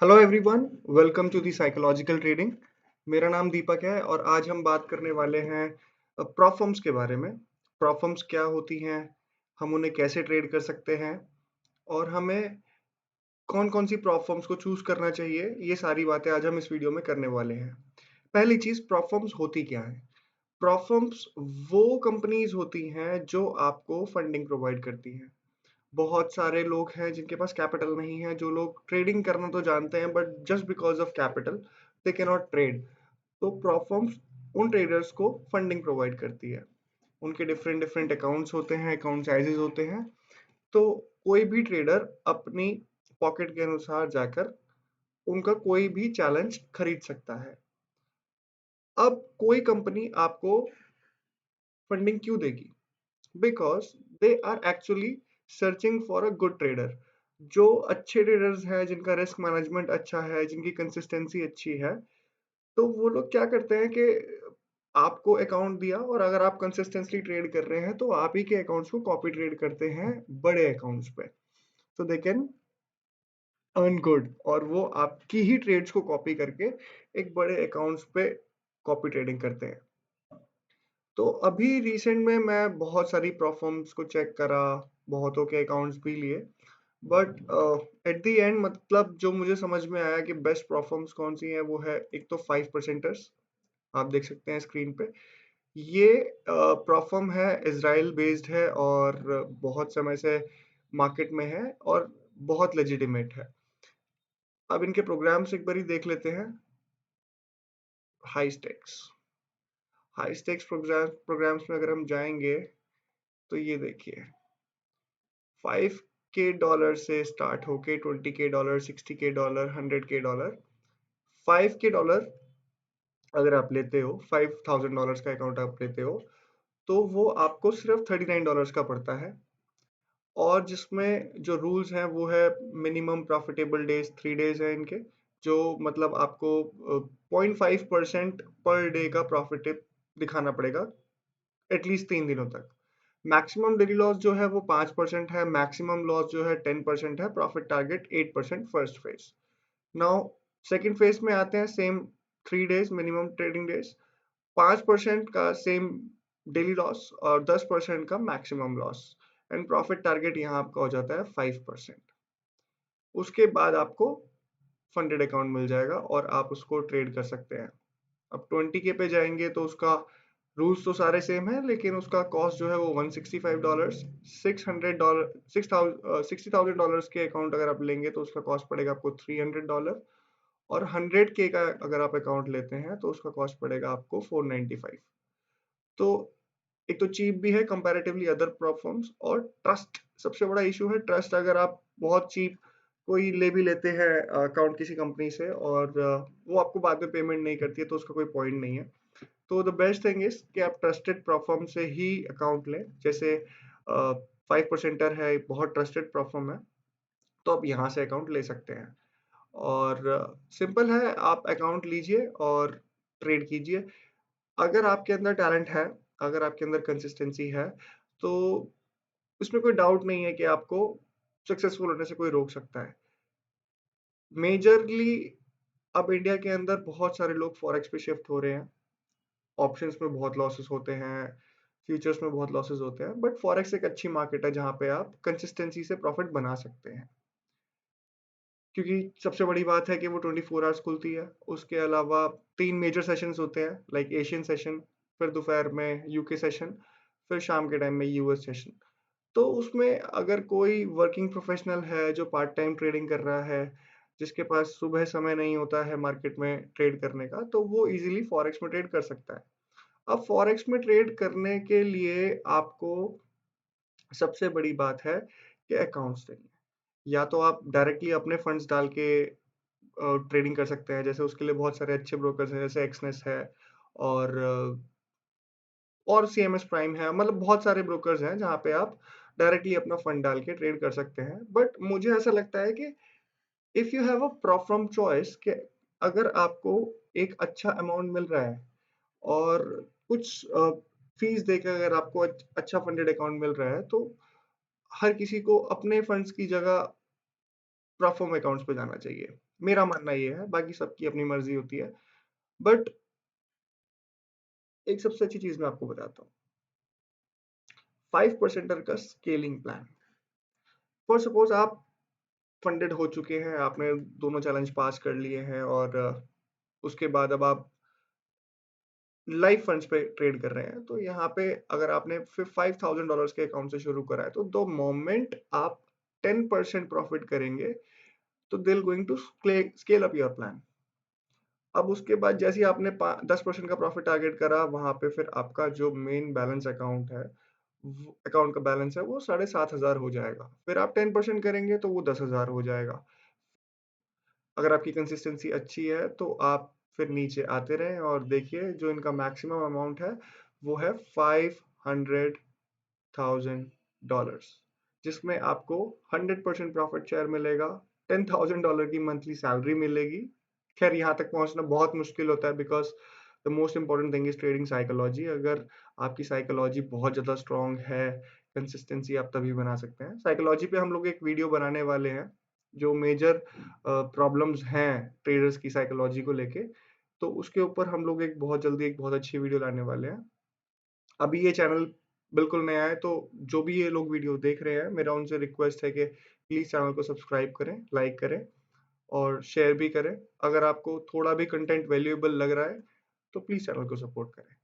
Hello everyone, welcome to the psychological trading. मेरा नाम दीपक है और आज हम बात करने वाले हैं प्रॉप फर्म्स के बारे में। प्रॉप फर्म्स क्या होती हैं, हम उन्हें कैसे ट्रेड कर सकते हैं और हमें कौन-कौन सी प्रॉप फर्म्स को चूज़ करना चाहिए, ये सारी बातें आज हम इस वीडियो में करने वाले हैं। पहली चीज़, प्रॉप फर्म्स होती क्या है? प्रॉप फर्म्स वो कंपनीज़ होती हैं जो आपको फंडिंग प्रोवाइड करती हैं। बहुत सारे लोग हैं जिनके पास कैपिटल नहीं है, जो लोग ट्रेडिंग करना तो जानते हैं but just because of capital they can not trade. तो प्रॉप फर्म्स उन ट्रेडर्स को फंडिंग प्रोवाइड करती है। उनके डिफरेंट डिफरेंट अकाउंट्स होते हैं, अकाउंट साइजेस होते हैं। तो कोई भी ट्रेडर अपनी पॉकेट के अनुसार जाकर उनका कोई भी चैलेंज खरीद सकता है। अब कोई कंपनी आपको फंडिंग क्यों देगी? Because they are actually searching for a good trader. जो अच्छे ट्रेडर्स हैं, जिनका रिस्क मैनेजमेंट अच्छा है, जिनकी कंसिस्टेंसी अच्छी है, तो वो लोग क्या करते हैं कि आपको अकाउंट दिया और अगर आप कंसिस्टेंटली ट्रेड कर रहे हैं, तो आप ही के अकाउंट्स को कॉपी ट्रेड करते हैं बड़े अकाउंट्स पे। तो दे कैन अर्न गुड और वो आपकी ही ट्रेड्स को कॉपी करके एक बड़े अकाउंट्स पे कॉपी ट्रेडिंग करते हैं। तो अभी रिसेंट में मैं बहुत सारी परफॉर्म्स को चेक करा, बहुतों के अकाउंट्स भी लिए, बट एट द एंड मतलब जो मुझे समझ में आया कि बेस्ट परफॉर्म्स कौन सी है, वो है एक तो 5%ers। आप देख सकते हैं स्क्रीन पे। ये परफॉर्म है, इजराइल बेस्ड है और बहुत समय से मार्केट में है और बहुत लेजिटिमेट है। अब इनके प्रोग्राम्स एक बारी देख लेते हैं। High stakes high stakes programs में अगर हम जाएंगे तो ये देखिए, 5 के डॉलर से स्टार्ट होके 20 के डॉलर, 60 के डॉलर, 100 के डॉलर। 5 के डॉलर अगर आप लेते हो, $5,000 का अकाउंट आप लेते हो, तो वो आपको सिर्फ $39 का पड़ता है। और जिसमें जो रूल्स हैं वो है, मिनिमम प्रॉफिटेबल डेज 3 डेज है इनके, जो मतलब आपको 0.5% पर डे का प्रॉफिट दिखाना पड़ेगा एटलीस्ट 3 दिनों तक। मैक्सिमम डेली लॉस जो है वो 5% है, मैक्सिमम लॉस जो है 10% है, profit target 8% first phase. Now second phase में आते हैं, same 3 days minimum trading days, 5% का सेम डेली लॉस और 10% का maximum loss and profit target यहाँ आपका हो जाता है 5%। उसके बाद आपको फंडेड अकाउंट मिल जाएगा और आप उसको ट्रेड कर सकते हैं। अब 20 के पे जाएंगे तो उसका रूल्स तो सारे सेम है, लेकिन उसका कॉस्ट जो है वो $165, $600, 60,000 के अकाउंट अगर आप लेंगे तो उसका कॉस्ट पड़ेगा आपको $300 और 100 के का अगर आप अकाउंट लेते हैं तो उसका कॉस्ट पड़ेगा आपको 495। तो एक तो चीप भी है कंपैरेटिवली अदर प्लेटफॉर्म्स, और ट्रस्ट सबसे बड़ा इशू है। ट्रस्ट, अगर आप बहुत चीप कोई ले भी लेते हैं अकाउंट किसी कंपनी से और वो आपको बाद में पेमेंट नहीं करती है, तो उसका कोई पॉइंट नहीं है। तो द बेस्ट थिंग इज कि आप ट्रस्टेड प्लेटफॉर्म से ही अकाउंट लें। जैसे 5%er है, एक बहुत ट्रस्टेड प्लेटफॉर्म है, तो आप यहाँ से अकाउंट ले सकते हैं। और सिंपल है, आप अकाउंट लीजिए और ट्रेड कीजिए। अगर आपके अंदर टैलेंट है, अगर आपके अंदर कंसिस्टेंसी है, तो उसमें कोई डाउट नहीं है कि आपको सक्सेसफुल होने से कोई रोक सकता है। मेजरली अब इंडिया के अंदर बहुत सारे लोग फॉरेक्स पे शिफ्ट हो रहे हैं। ऑप्शंस में बहुत लॉसेस होते हैं, फ्यूचर्स में बहुत लॉसेस होते हैं, बट फॉरेक्स एक अच्छी मार्केट है जहाँ पे आप कंसिस्टेंसी से प्रॉफिट बना सकते हैं। क्योंकि सबसे बड़ी बात है कि वो 24 आवर्स खुलती है। उसके अलावा 3 मेजर सेशंस होते हैं, लाइक एशियन सेशन, फिर दोपहर में यूके सेशन, फिर शाम के टाइम में यूएस सेशन। तो उसमें अगर कोई वर्किंग प्रोफेशनल है जो पार्ट टाइम ट्रेडिंग कर रहा है, जिसके पास सुबह समय नहीं होता है मार्केट में ट्रेड करने का, तो वो इजीली फॉरेक्स में ट्रेड कर सकता है। अब फॉरेक्स में ट्रेड करने के लिए आपको सबसे बड़ी बात है कि अकाउंट्स चाहिए। या तो आप डायरेक्टली अपने फंड्स डाल के ट्रेडिंग कर सकते हैं, जैसे उसके लिए बहुत सारे अच्छे ब्रोकर्स हैं, जैसे एक्सनेस है और और सीएमएस प्राइम है। मतलब बहुत सारे ब्रोकर्स हैं जहाँ पे आप डायरेक्टली अपना फंड डाल के ट्रेड कर सकते हैं। बट मुझे ऐसा लगता है कि if you have a proper choice, कि अगर आपको एक अच्छा अमाउंट मिल रहा है और कुछ फीस देकर अगर आपको अच्छा फंडेड अकाउंट मिल रहा है, तो हर किसी को अपने फंड्स की जगह प्रोफर्म अकाउंट्स पे जाना चाहिए। मेरा मानना ये है, बाकी सबकी अपनी मर्जी होती है। बट एक सबसे अच्छी चीज मैं आपको बताता हूँ, 5% का स्केलिंग प्लान। फॉर सपोज आप फंडेड हो चुके हैं, आपने दोनों चैलेंज पास कर लिए हैं, और उसके बाद अब आप लाइव फंड्स पे ट्रेड कर रहे हैं, तो यहाँ पे अगर आपने फिर $5,000 के अकाउंट से शुरू करा है, तो द मोमेंट आप 10% प्रॉफिट करेंगे, तो they going to scale up your plan. अब उसके बाद जैसे ही आपने 10% का प्रॉफिट टारगेट करा, वहां पे फिर आपका जो मेन बैलेंस अकाउंट है, अकाउंट का बैलेंस है, वो 7,500 हो जाएगा। फिर आप 10% करेंगे तो वो 10,000 हो जाएगा। अगर आपकी कंसिस्टेंसी अच्छी है तो आप फिर नीचे आते रहें, और देखिए जो इनका मैक्सिमम अमाउंट है वो है $500,000, जिसमें आपको 100% प्रॉफिट शेयर मिलेगा, $10,000 की मंथली सैलरी मिलेगी। खैर यहाँ तक पहुंचना बहुत मुश्किल होता है, because the most important thing is trading psychology. अगर आपकी साइकोलॉजी बहुत ज़्यादा स्ट्रांग है, कंसिस्टेंसी आप तभी बना सकते हैं। साइकोलॉजी पे हम लोग एक वीडियो बनाने वाले हैं, जो मेजर प्रॉब्लम्स हैं ट्रेडर्स की साइकोलॉजी को लेके, तो उसके ऊपर हम लोग एक बहुत जल्दी एक बहुत अच्छी वीडियो लाने वाले हैं। अभी ये चैनल बिल्कुल नया है, तो जो भी ये लोग वीडियो देख रहे हैं, मेरा उनसे रिक्वेस्ट है कि प्लीज़ चैनल को सब्सक्राइब करें, लाइक करें और शेयर भी करें। अगर आपको थोड़ा भी कंटेंट वैल्यूएबल लग रहा है, तो प्लीज़ चैनल को सपोर्ट करें।